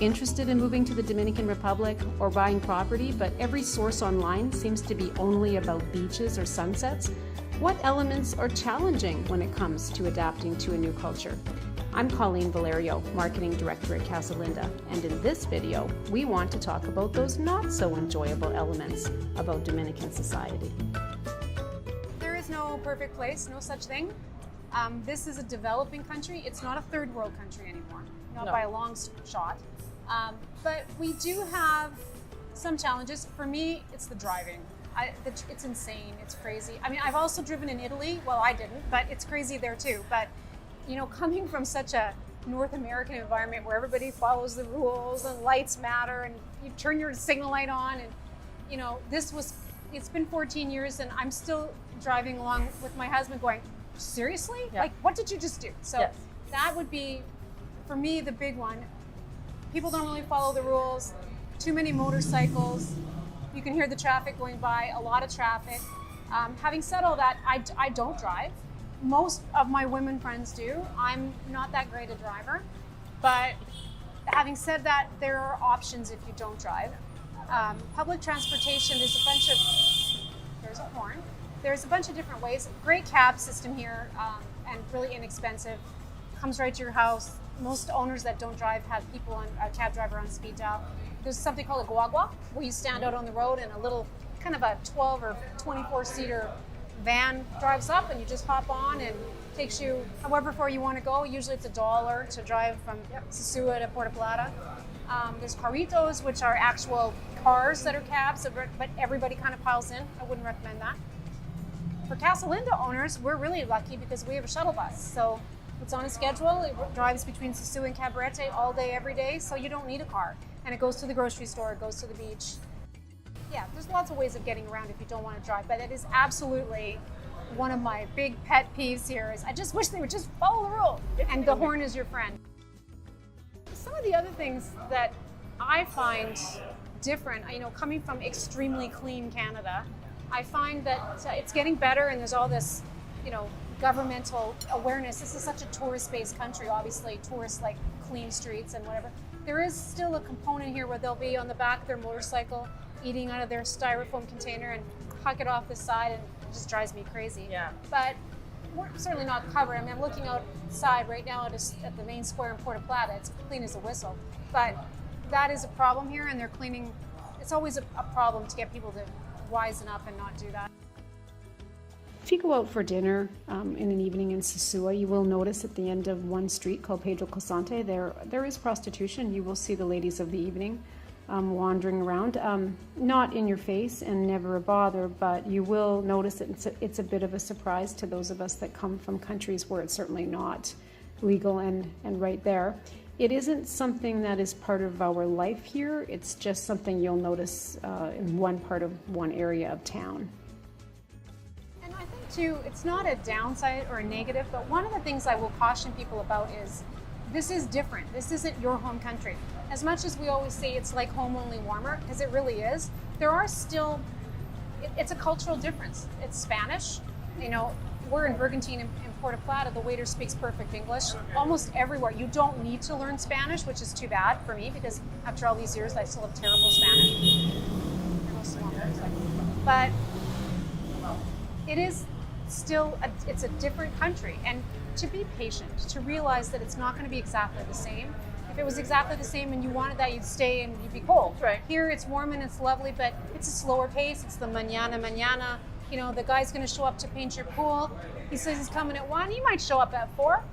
interested in moving to the Dominican Republic or buying property, but every source online seems to be only about beaches or sunsets? What elements are challenging when it comes to adapting to a new culture? I'm Colleen Valerio, Marketing Director at Casa, and in this video, we want to talk about those not so enjoyable elements about Dominican society. There is no perfect place, no such thing. This is a developing country. It's not a third world country anymore, not by a long shot. But we do have some challenges. For me, it's the driving. It's insane, it's crazy. I mean, I've also driven in Italy. Well, I didn't, but it's crazy there too. But you know, coming from such a North American environment where everybody follows the rules and lights matter and you turn your signal light on, and you know, it's been 14 years and I'm still driving along with my husband going, seriously? Yeah. Like, what did you just do? So that would be, for me, the big one. People don't really follow the rules, too many motorcycles, you can hear the traffic going by, a lot of traffic. Having said all that, I don't drive. Most of my women friends do. I'm not that great a driver, but having said that, there are options if you don't drive. Public transportation, there's a horn. There's a bunch of different ways. Great cab system here, and really inexpensive. Comes right to your house. Most owners that don't drive have people on a cab driver on speed dial. There's something called a guagua, where you stand out on the road and a little kind of a 12 or 24 seater van drives up and you just hop on and takes you however far you want to go. Usually it's $1 to drive from Sosúa to Puerto Plata. There's carritos, which are actual cars that are cabs, but everybody kind of piles in. I wouldn't recommend that. For Casa owners, we're really lucky because we have a shuttle bus. So it's on a schedule. It drives between Sosúa and Cabarete all day, every day. So you don't need a car. And it goes to the grocery store, it goes to the beach. Yeah, there's lots of ways of getting around if you don't want to drive, but it is absolutely one of my big pet peeves here is I just wish they would just follow the rule, and the horn is your friend. Some of the other things that I find different, you know, coming from extremely clean Canada, I find that it's getting better, and there's all this, you know, governmental awareness. This is such a tourist-based country, obviously. Tourists like clean streets and whatever. There is still a component here where they'll be on the back of their motorcycle eating out of their styrofoam container and huck it off the side, and it just drives me crazy. Yeah. But we're certainly not covered. I mean, I'm looking outside right now at the main square in Puerto Plata. It's clean as a whistle. But that is a problem here, and they're cleaning. It's always a problem to get people to wisen up and not do that. If you go out for dinner in an evening in Sosúa, you will notice at the end of one street called Pedro Cosante, there is prostitution. You will see the ladies of the evening wandering around, not in your face and never a bother, but you will notice that it's a bit of a surprise to those of us that come from countries where it's certainly not legal and right there. It isn't something that is part of our life here. It's just something you'll notice in one part of one area of town. And I think too, it's not a downside or a negative, but one of the things I will caution people about is this is different. This isn't your home country. As much as we always say it's like home only warmer, because it really is, there are still, it's a cultural difference. It's Spanish. You know, we're in Bergantine in Puerto Plata, the waiter speaks perfect English. Almost everywhere. You don't need to learn Spanish, which is too bad for me because after all these years I still have terrible Spanish. But it is still, it's a different country. And to be patient, to realize that it's not going to be exactly the same. If it was exactly the same and you wanted that, you'd stay and you'd be cold. Right. Here it's warm and it's lovely, but it's a slower pace. It's the mañana. You know, the guy's going to show up to paint your pool. He says he's coming at 1. He might show up at 4.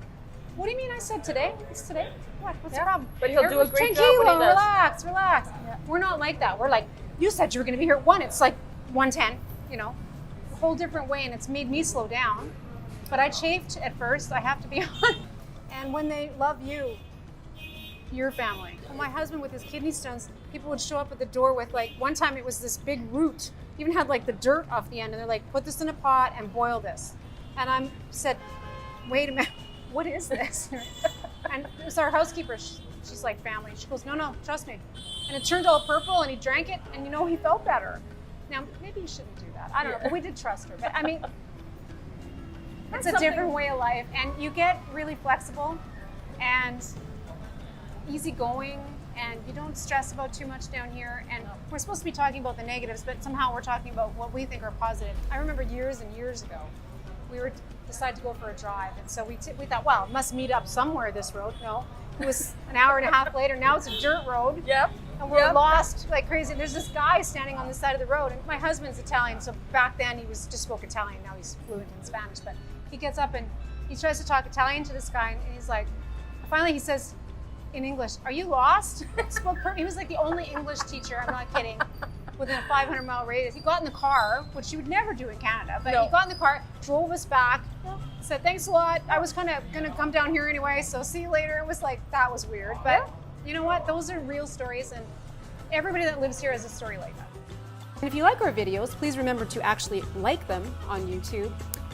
What do you mean I said today? It's today. What? What's the problem? But he'll do a great job when he does. Relax. Yeah. We're not like that. We're like, you said you were going to be here at 1. It's like 1:10, you know, a whole different way, and it's made me slow down. But I chafed at first, I have to be honest. And when they love you, your family. Well, my husband with his kidney stones, people would show up at the door with like, one time it was this big root, even had like the dirt off the end, and they're like, put this in a pot and boil this. And I said, wait a minute, what is this? And it was our housekeeper, she's like family. She goes, no, trust me. And it turned all purple and he drank it and you know, he felt better. Now, maybe you shouldn't do that. I don't know, but we did trust her. But I mean, it's a different way of life, and you get really flexible and easygoing. and you don't stress about too much down here. And we're supposed to be talking about the negatives, but somehow we're talking about what we think are positive. I remember years and years ago, we were decided to go for a drive, and so we thought, well, it must meet up somewhere, this road. No, it was an hour and a half later. Now it's a dirt road. Yep. And we're lost like crazy. There's this guy standing on the side of the road, and my husband's Italian, so back then he just spoke Italian. Now he's fluent in Spanish, but he gets up and he tries to talk Italian to this guy, and he's like, finally he says in English, "Are you lost?" He was like the only English teacher, I'm not kidding, within a 500-mile radius. He got in the car, which you would never do in Canada, but he got in the car, drove us back, said, "Thanks a lot. I was kind of going to come down here anyway, so see you later." It was like, that was weird, but you know what? Those are real stories, and everybody that lives here has a story like that. And if you like our videos, please remember to actually like them on YouTube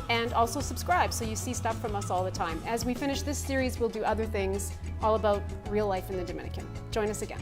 and also subscribe so you see stuff from us all the time. As we finish this series, we'll do other things all about real life in the Dominican. Join us again.